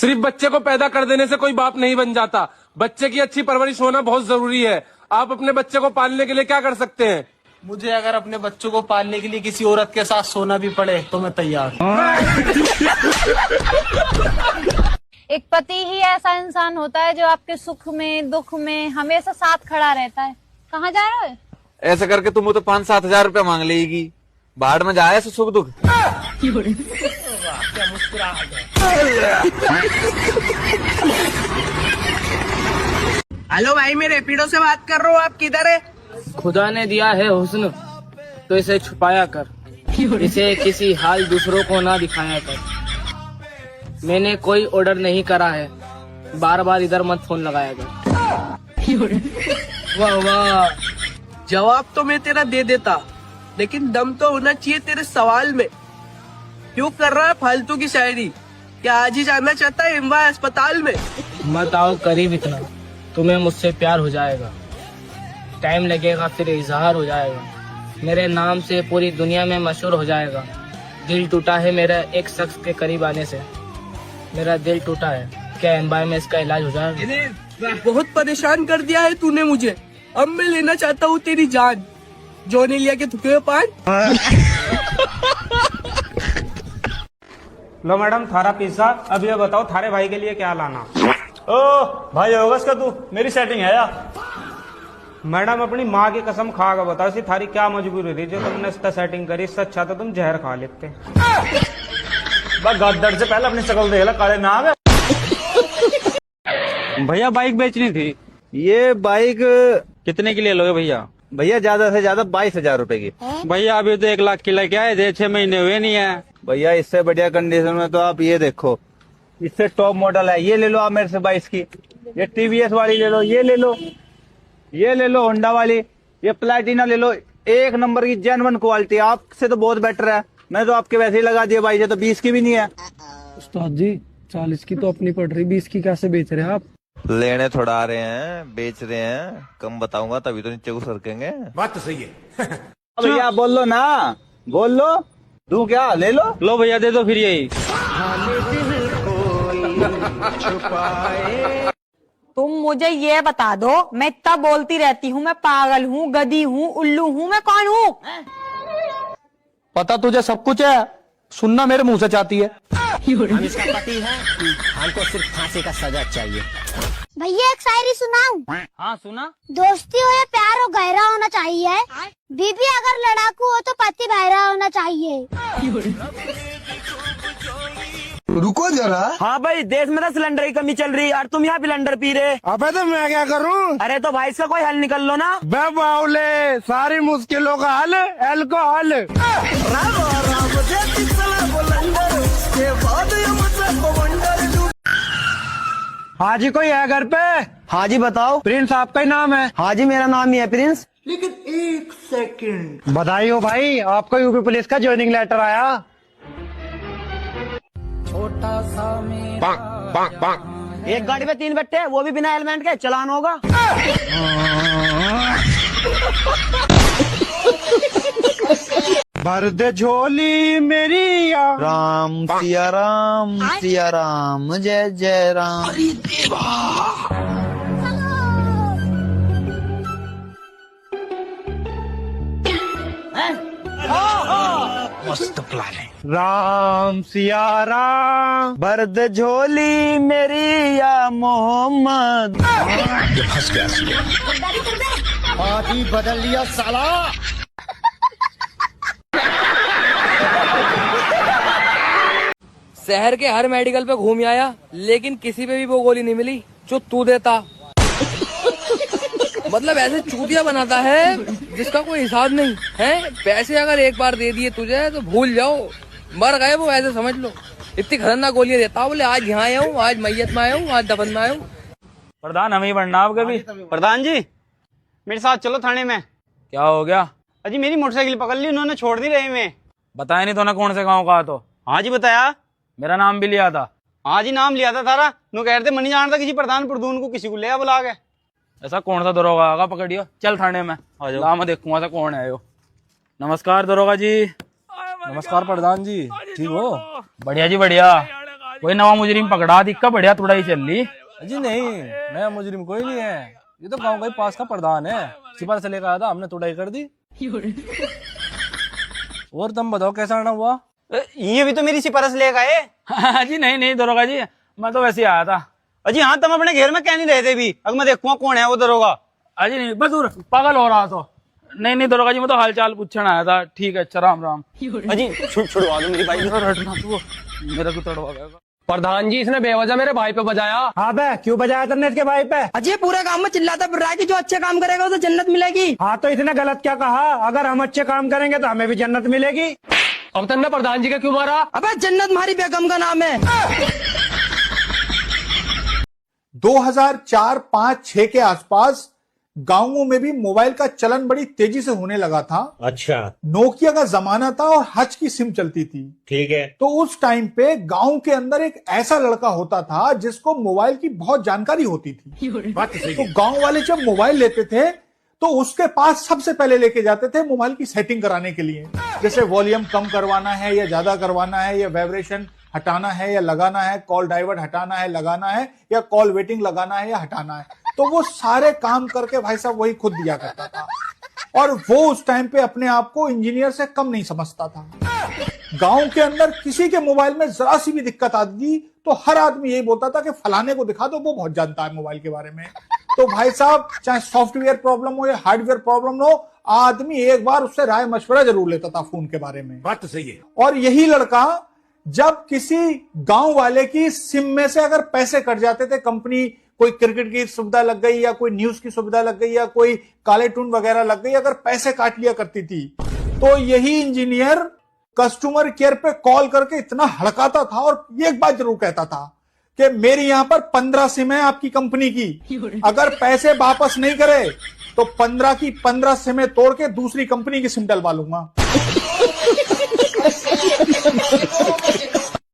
सिर्फ बच्चे को पैदा कर देने से कोई बाप नहीं बन जाता। बच्चे की अच्छी परवरिश होना बहुत जरूरी है। आप अपने बच्चे को पालने के लिए क्या कर सकते हैं? मुझे अगर अपने बच्चों को पालने के लिए किसी औरत के साथ सोना भी पड़े तो मैं तैयार हूँ। एक पति ही ऐसा इंसान होता है जो आपके सुख में दुख में हमेशा साथ खड़ा रहता है। कहाँ जा रहे हो? ऐसा करके तुम तो 5-7 हजार रुपया मांग लेगी। बाहर में जाए सुख दुख। क्या मुस्कुराहट है। हेलो भाई, मैं रेपिडो से बात कर रहा हूँ। आप किधर है? खुदा ने दिया है हुस्न तो इसे छुपाया कर, इसे किसी हाल दूसरों को ना दिखाया कर। मैंने कोई ऑर्डर नहीं करा है, बार बार इधर मत फोन लगाया कर। वाह वाह, जवाब तो मैं तेरा दे देता, लेकिन दम तो होना चाहिए तेरे सवाल में। क्यों कर रहा है फालतू की शायरी? क्या आज ही जाना चाहता है एमवाय अस्पताल में? मत आओ करीब इतना, तुम्हें मुझसे प्यार हो जाएगा। टाइम लगेगा फिर इजहार हो जाएगा। मेरे नाम से पूरी दुनिया में मशहूर हो जाएगा। दिल टूटा है मेरा एक शख्स के करीब आने से। मेरा दिल टूटा है, क्या एम्बाई में इसका इलाज हो जाएगा? बहुत परेशान कर दिया है तूने मुझे। अब मैं लेना चाहता हूँ तेरी जान। जो नहीं लिया के थुके हुए पान। लो मैडम, थारा पिज्जा। अब ये बताओ थारे भाई के लिए क्या लाना? ओ भाई, होगा इसका तू? मेरी सेटिंग है यार। मैडम, अपनी माँ की कसम खा कर बताओ, इसी थारी क्या मजबूरी रही जो तुमने इसका सेटिंग करी? इससे अच्छा तो तुम जहर खा लेते। गद्दड़ से पहले अपनी शक्ल देख ला, काले में आ गए। भैया बाइक बेचनी थी। ये बाइक कितने की ले लोगे भैया? भैया ज्यादा से ज्यादा 22,000 रुपए की। भैया अभी तो 1 लाख की लेके आए थे, 6 महीने हुए नहीं है। भैया इससे बढ़िया कंडीशन में तो आप ये देखो, इससे टॉप मॉडल है। ये ले लो आप मेरे से 22 की। ये टीवीएस वाली ले लो, ये ले लो, ये ले लो होंडा वाली, ये प्लैटिना ले लो। एक नंबर की जेन्युइन क्वालिटी, आपसे तो बहुत बेटर है। मैं तो आपके वैसे ही लगा दिया भाई, तो 20 की भी नहीं है। उस्ताद जी 40 की तो अपनी पड़ रही, 20 की कैसे बेच रहे हैं आप? लेने थोड़ा आ रहे हैं, बेच रहे हैं। कम बताऊंगा तभी तो नीचे को सरकेंगे। बात तो सही है। भैया बोल लो ना, बोल लो। दूं क्या? ले लो। लो भैया दे दो फिर यही। तुम मुझे ये बता दो, मैं इतना बोलती रहती हूँ, मैं पागल हूँ, गधी हूँ, उल्लू हूँ, मैं कौन हूँ? पता तुझे सब कुछ है, सुनना मेरे मुंह से चाहती है। हम इसका पति है, हमको सिर्फ फांसी का सजा चाहिए। भैया एक शायरी सुनाऊं? हाँ सुना। दोस्ती हो या प्यार हो, गहरा होना चाहिए। बीबी अगर लड़ाकू हो तो पति बहरा होना चाहिए। रुको जरा। हाँ भाई, देश में तो सिलेंडर की कमी चल रही है और तुम यहाँ सिलेंडर पी रहे। अबे तो मैं क्या करूं? अरे तो भाई इसका कोई हल निकल लो ना। बे बाउले, सारी मुश्किलों का हल अल्कोहल। हाँ जी, कोई है घर पे? हाँ जी बताओ। प्रिंस आपका ही नाम है? हाँ जी मेरा नाम ही है प्रिंस। बधाई हो भाई, आपको यूपी पुलिस का ज्वाइनिंग लेटर आया। छोटा सा एक गाड़ी में 3 बैठे, वो भी बिना हेलमेट के, चलान होगा। भर दे झोली मेरी या राम सिया राम, सिया राम, जय जय राम। मस्त प्लान है। राम सिया राम, भर दे झोली मेरी या मोहम्मद। फंस गया। आदि बदल लिया साला। शहर के हर मेडिकल पे घूम आया, लेकिन किसी पे भी वो गोली नहीं मिली जो तू देता। मतलब ऐसे चूतिया बनाता है जिसका कोई हिसाब नहीं है। पैसे अगर एक बार दे दिए तुझे तो भूल जाओ, मर गए वो, ऐसे समझ लो। इतनी खतरनाक गोलियां देता। बोले आज यहाँ आया हूँ, आज मैयत में आया हूँ, आज दफन में आया हूँ। प्रधान हमें ही बनना आप कभी। प्रधान जी मेरे साथ चलो थाने में। क्या हो गया? अजी मेरी मोटरसाइकिल पकड़ ली उन्होंने, छोड़ दी रहे में। बताया नहीं तो ना कौन से गाँव का? तो हाँ जी बताया। मेरा नाम भी लिया था। हाँ जी नाम लिया था थारा। नु कह रहे थे मनी जानता किसी प्रधान प्रधून को, किसी को ले बुला के। ऐसा कौन सा दरोगा आगा पकड़ियो? चल थाने में आ जाओ, मैं देखूंगा ऐसा कौन है यो। नमस्कार दरोगा जी। नमस्कार प्रधान जी, ठीक हो? बढ़िया जी बढ़िया। कोई नवा मुजरिम पकड़ा, दिक्का बढ़िया तुड़ाई चल ली। जी नहीं, नया मुजरिम कोई नहीं है, ये तो गांव का ही पास का प्रधान है, सिपाही से लेकर आया था, हमने तुड़ाई कर दी। और तुम बताओ कैसा आना हुआ? ये भी तो मेरी सिफारिश लेकर आए। जी नहीं दरोगा जी, मैं तो वैसे ही आया था। अजी हाँ, तुम अपने घर में क्या नहीं रहते भी? अगर मैं देखूंगा कौन है वो दरोगा। अजी नहीं, बस पागल हो रहा तो नहीं दरोगा जी, मैं तो हाल चाल पूछने आया था। ठीक है, अच्छा राम राम। अजी छुड़वा दो मेरी बाइक। हटना तू, मेरा को तड़वा गया। प्रधान जी, इसने बेवजह मेरे भाई पे बजाया। हाँ बे, क्यों बजाया तुमने इसके भाई पे? अजय पूरे गांव में चिल्लाता फिर रहा है कि जो अच्छे काम करेगा उसे जन्नत मिलेगी। हाँ तो इसने गलत क्या कहा? अगर हम अच्छे काम करेंगे तो हमें भी जन्नत मिलेगी। अब तुमने प्रधान जी का क्यों मारा? अबे जन्नत हमारी बेगम का नाम है। 2004-5-6 के आसपास गांवों में भी मोबाइल का चलन बड़ी तेजी से होने लगा था। अच्छा, नोकिया का जमाना था और हच की सिम चलती थी। ठीक है। तो उस टाइम पे गांव के अंदर एक ऐसा लड़का होता था जिसको मोबाइल की बहुत जानकारी होती थी। तो गांव वाले जब मोबाइल लेते थे तो उसके पास सबसे पहले लेके जाते थे मोबाइल की सेटिंग कराने के लिए, जैसे वॉल्यूम कम करवाना है या ज्यादा करवाना है, या वाइब्रेशन हटाना है या लगाना है, कॉल डाइवर्ट हटाना है लगाना है, या कॉल वेटिंग लगाना है या हटाना है। तो वो सारे काम करके भाई साहब वही खुद दिया करता था, और वो उस टाइम पे अपने आप को इंजीनियर से कम नहीं समझता था। गांव के अंदर किसी के मोबाइल में जरा सी भी दिक्कत आती तो हर आदमी यही बोलता था कि फलाने को दिखा दो, वो बहुत जानता है मोबाइल के बारे में। तो भाई साहब, चाहे सॉफ्टवेयर प्रॉब्लम हो या हार्डवेयर प्रॉब्लम हो, आदमी एक बार उससे राय मशवरा जरूर लेता था फोन के बारे में। बात तो सही है। और यही लड़का जब किसी गांव वाले की सिम में से अगर पैसे कट जाते थे, कंपनी कोई क्रिकेट की सुविधा लग गई या कोई न्यूज की सुविधा लग गई या कोई काले टून वगैरह लग गई, अगर पैसे काट लिया करती थी, तो यही इंजीनियर कस्टमर केयर पे कॉल करके इतना हड़काता था और एक बात जरूर कहता था कि मेरी यहां पर 15 सिम है आपकी कंपनी की, अगर पैसे वापस नहीं करे तो 15 की 15 सिमें तोड़ के दूसरी कंपनी की सिम डलवा लूंगा।